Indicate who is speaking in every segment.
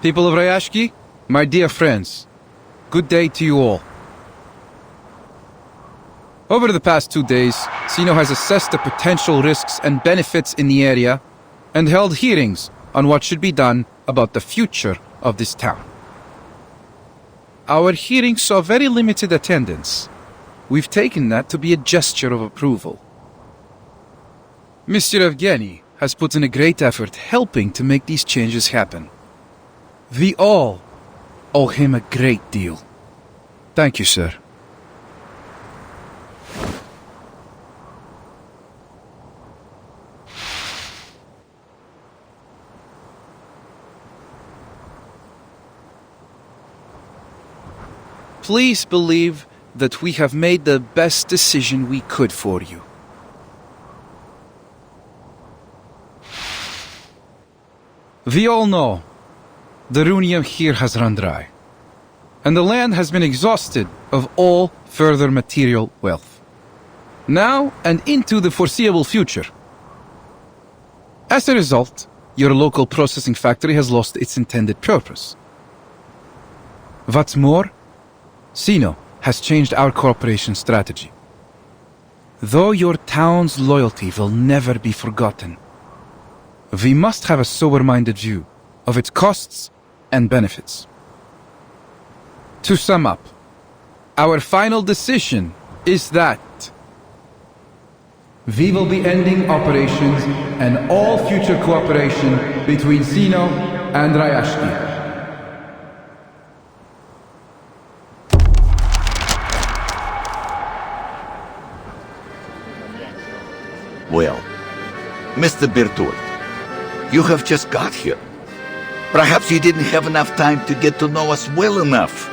Speaker 1: People of Rayashki, my dear friends, good day to you all. Over the past 2 days, Sino has assessed the potential risks and benefits in the area and held hearings on what should be done about the future of this town. Our hearings saw very limited attendance. We've taken that to be a gesture of approval. Mr. Evgeny has put in a great effort helping to make these changes happen. We all owe him a great deal. Thank you, sir. Please believe that we have made the best decision we could for you. We all know the runium here has run dry, and the land has been exhausted of all further material wealth, now and into the foreseeable future. As a result, your local processing factory has lost its intended purpose. What's more, Sino has changed our cooperation strategy. Though your town's loyalty will never be forgotten, we must have a sober-minded view of its costs and benefits. To sum up, our final decision is that we will be ending operations and all future cooperation between Sino and Rayashki.
Speaker 2: Well, Mr. Bertolt, you have just got here. Perhaps you didn't have enough time to get to know us well enough.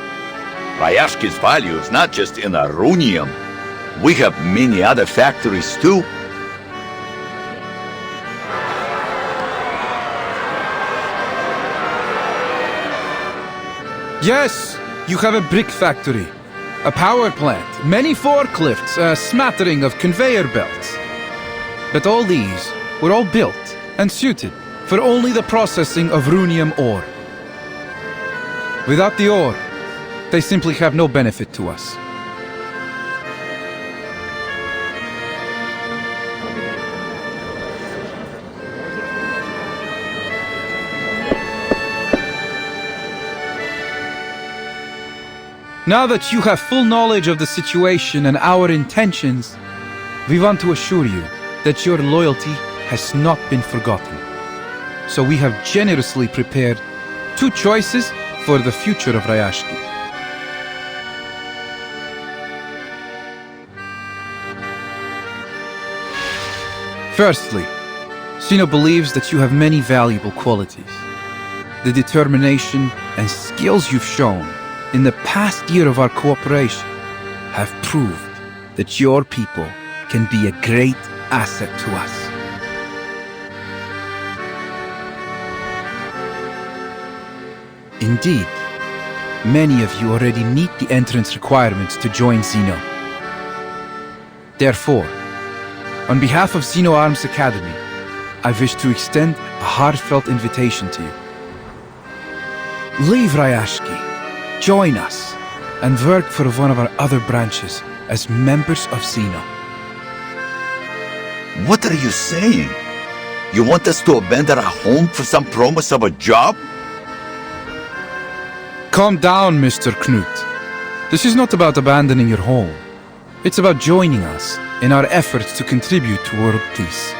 Speaker 2: Rayashki's value is not just in runium. We have many other factories too.
Speaker 1: Yes, you have a brick factory, a power plant, many forklifts, a smattering of conveyor belts. But all these were all built and suited for only the processing of runium ore. Without the ore, they simply have no benefit to us. Now that you have full knowledge of the situation and our intentions, we want to assure you that your loyalty has not been forgotten. So we have generously prepared 2 choices for the future of Rayashki. Firstly, Sino believes that you have many valuable qualities. The determination and skills you've shown in the past year of our cooperation have proved that your people can be a great asset to us. Indeed, many of you already meet the entrance requirements to join Sino. Therefore, on behalf of Sino Arms Academy, I wish to extend a heartfelt invitation to you. Leave Rayashki, join us, and work for one of our other branches as members of Sino.
Speaker 2: What are you saying? You want us to abandon our home for some promise of a job?
Speaker 1: Calm down, Mr. Knut. This is not about abandoning your home. It's about joining us in our efforts to contribute to world peace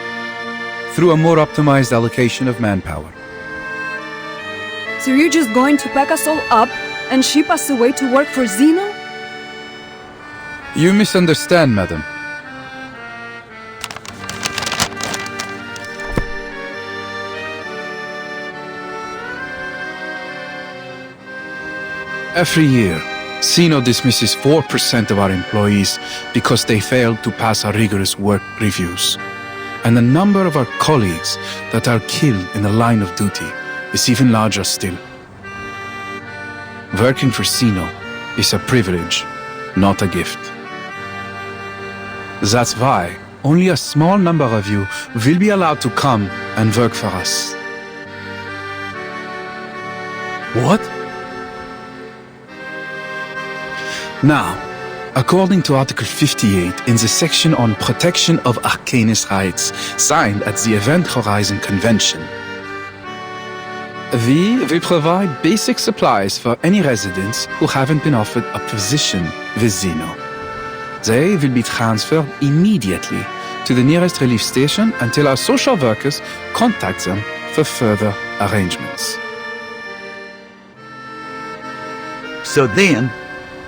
Speaker 1: through a more optimized allocation of manpower.
Speaker 3: So you're just going to pack us all up and ship us away to work for Sino?
Speaker 1: You misunderstand, madam. Every year, Sino dismisses 4% of our employees because they failed to pass our rigorous work reviews. And the number of our colleagues that are killed in the line of duty is even larger still. Working for Sino is a privilege, not a gift. That's why only a small number of you will be allowed to come and work for us.
Speaker 4: What?
Speaker 1: Now, according to Article 58 in the section on protection of Arcanist rights signed at the Event Horizon Convention, we will provide basic supplies for any residents who haven't been offered a position with Xeno. They will be transferred immediately to the nearest relief station until our social workers contact them for further arrangements.
Speaker 2: So then,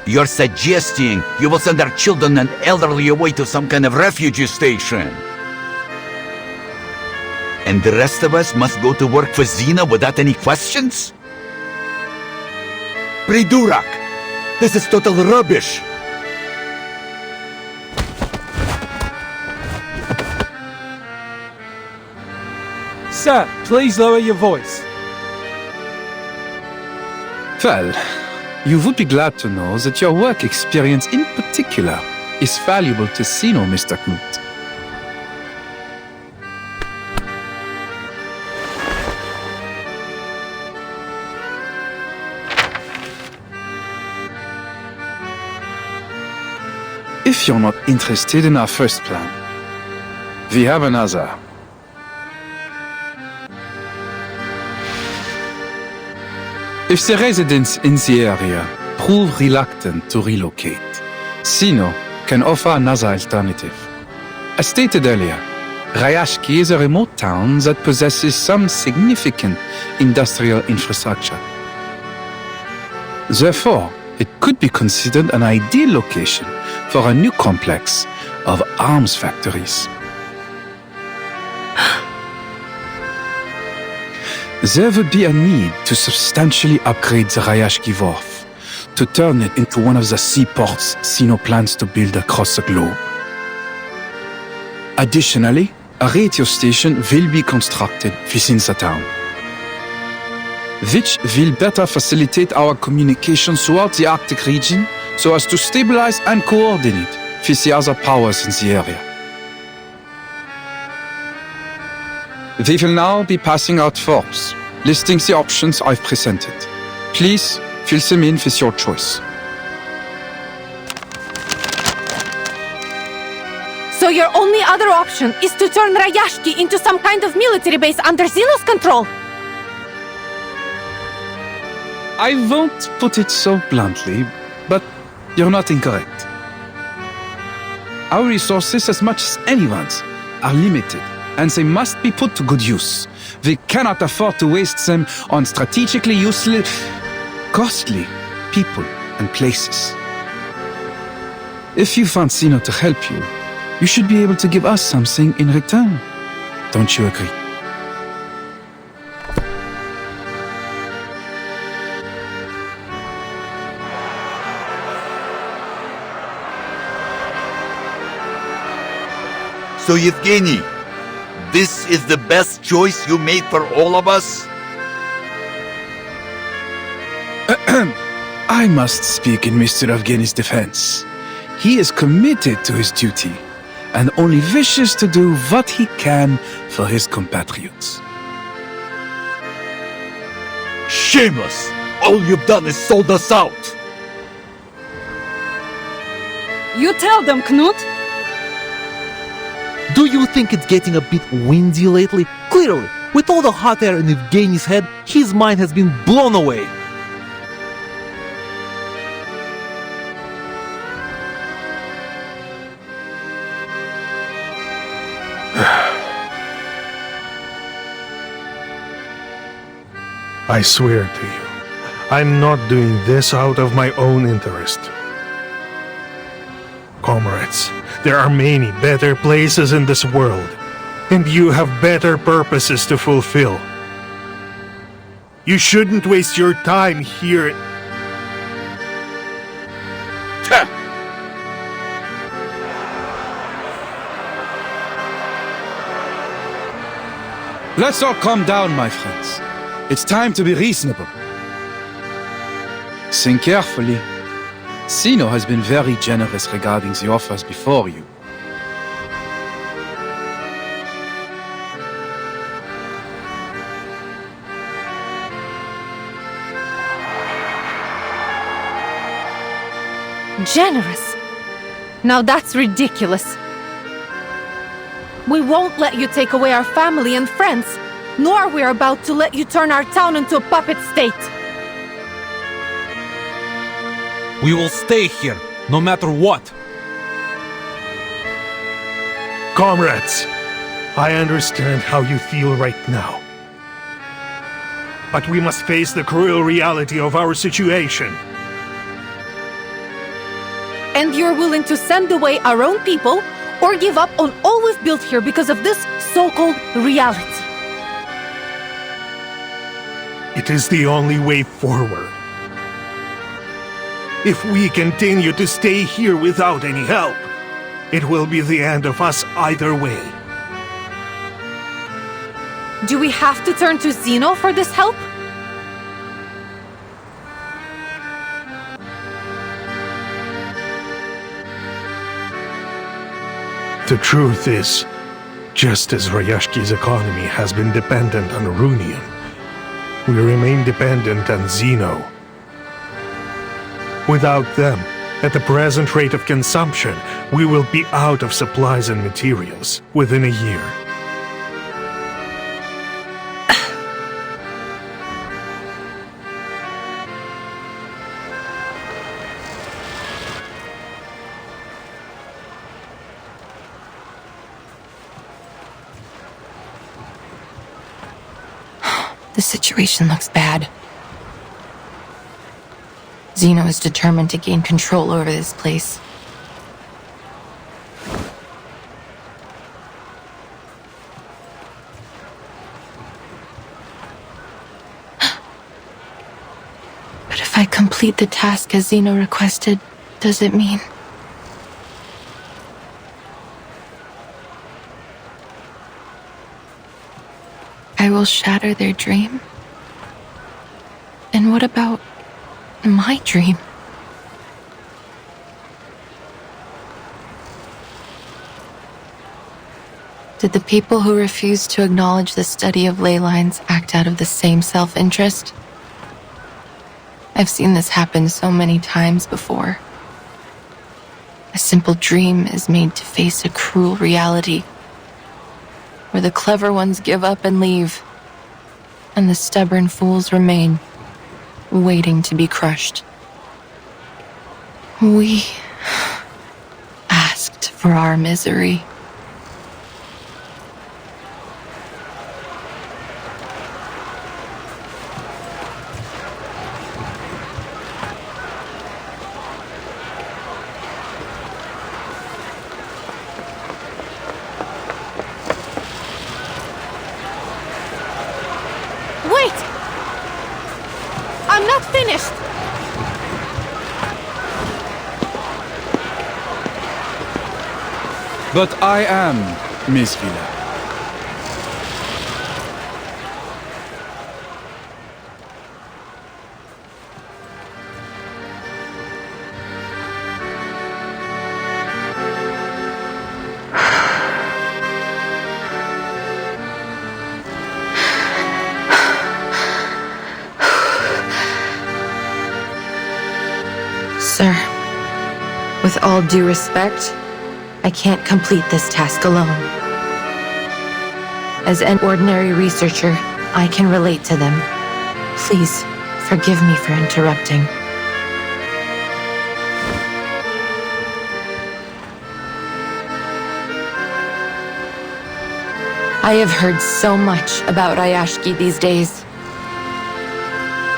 Speaker 2: you're suggesting you will send our children and elderly away to some kind of refugee station? And the rest of us must go to work for Xena without any questions? Pridurak! This is total rubbish!
Speaker 4: Sir, please lower your voice.
Speaker 1: Well, you would be glad to know that your work experience in particular is valuable to Xeno, Mr. Knut. If you're not interested in our first plan, we have another. If the residents in the area prove reluctant to relocate, Xeno can offer another alternative. As stated earlier, Rayashki is a remote town that possesses some significant industrial infrastructure. Therefore, it could be considered an ideal location for a new complex of arms factories. There would be a need to substantially upgrade the Rayashki Wharf to turn it into one of the seaports Xeno plans to build across the globe. Additionally, a radio station will be constructed within the town, which will better facilitate our communication throughout the Arctic region so as to stabilize and coordinate with the other powers in the area. We will now be passing out forms, listing the options I've presented. Please fill them in with your choice.
Speaker 5: So your only other option is to turn Rayashki into some kind of military base under Xeno's control?
Speaker 1: I won't put it so bluntly, but you're not incorrect. Our resources, as much as anyone's, are limited, and they must be put to good use. We cannot afford to waste them on strategically useless, costly people and places. If you want Xeno to help you, you should be able to give us something in return. Don't you agree?
Speaker 2: So Yevgeny, this is the best choice you made for all of us?
Speaker 1: I must speak in Mr. Evgeny's defense. He is committed to his duty and only wishes to do what he can for his compatriots.
Speaker 2: Shameless! All you've done is sold us out!
Speaker 3: You tell them, Knut.
Speaker 4: Do you think it's getting a bit windy lately? Clearly, with all the hot air in Evgeny's head, his mind has been blown away.
Speaker 6: I swear to you, I'm not doing this out of my own interest. Comrades, there are many better places in this world, and you have better purposes to fulfill. You shouldn't waste your time here.
Speaker 1: Let's all calm down, my friends. It's time to be reasonable. Think carefully. Xeno has been very generous regarding the offers before you.
Speaker 5: Generous? Now that's ridiculous. We won't let you take away our family and friends, nor are we about to let you turn our town into a puppet state.
Speaker 4: We will stay here, no matter what.
Speaker 6: Comrades, I understand how you feel right now. But we must face the cruel reality of our situation.
Speaker 5: And you're willing to send away our own people or give up on all we've built here because of this so-called reality?
Speaker 6: It is the only way forward. If we continue to stay here without any help, it will be the end of us either way.
Speaker 5: Do we have to turn to Zeno for this help?
Speaker 6: The truth is, just as Rayashki's economy has been dependent on Runium, we remain dependent on Zeno. Without them, at the present rate of consumption, we will be out of supplies and materials within a year.
Speaker 7: The situation looks bad. Zeno is determined to gain control over this place. But if I complete the task as Zeno requested, does it mean... I will shatter their dream? And what about my dream? Did the people who refused to acknowledge the study of ley lines act out of the same self-interest? I've seen this happen so many times before. A simple dream is made to face a cruel reality, where the clever ones give up and leave, and the stubborn fools remain, waiting to be crushed. We asked for our misery.
Speaker 5: Wait! I'm not finished!
Speaker 1: But I am, Miss Villa.
Speaker 7: Sir, with all due respect, I can't complete this task alone. As an ordinary researcher, I can relate to them. Please, forgive me for interrupting. I have heard so much about Rayashki these days.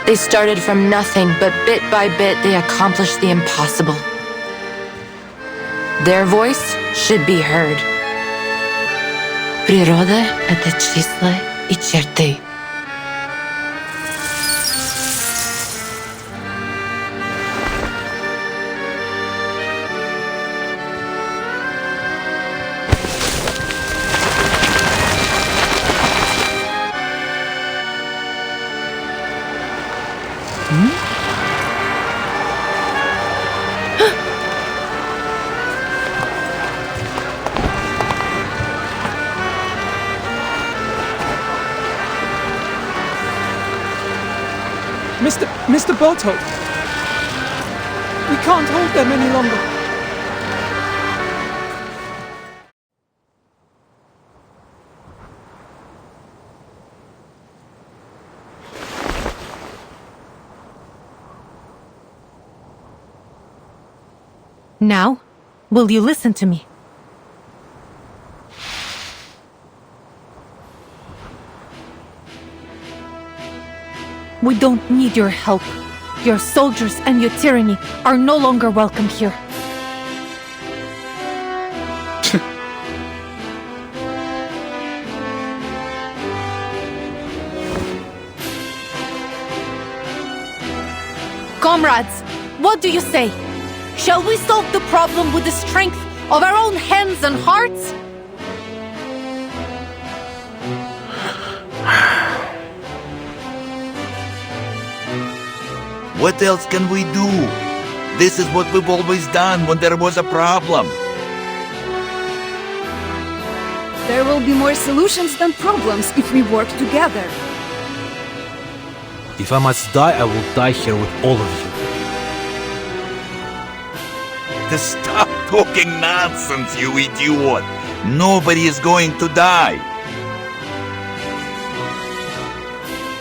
Speaker 7: They started from nothing, but bit by bit they accomplished the impossible. Their voice should be heard. Природа — это числа и черты.
Speaker 1: Mr. Boto!
Speaker 4: We can't hold them any longer.
Speaker 5: Now, will you listen to me? We don't need your help. Your soldiers and your tyranny are no longer welcome here. Comrades, what do you say? Shall we solve the problem with the strength of our own hands and hearts?
Speaker 2: What else can we do? This is what we've always done when there was a problem.
Speaker 3: There will be more solutions than problems if we work together.
Speaker 4: If I must die, I will die here with all of you.
Speaker 2: Just stop talking nonsense, you idiot! Nobody is going to die.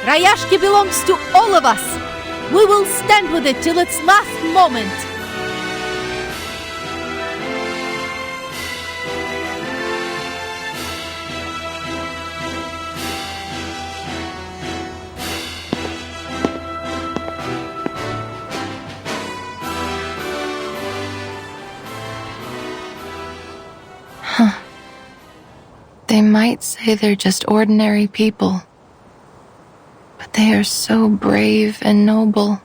Speaker 5: Rayashki belongs to all of us. We will stand with it till its last moment.
Speaker 7: They might say they're just ordinary people, but they are so brave and noble.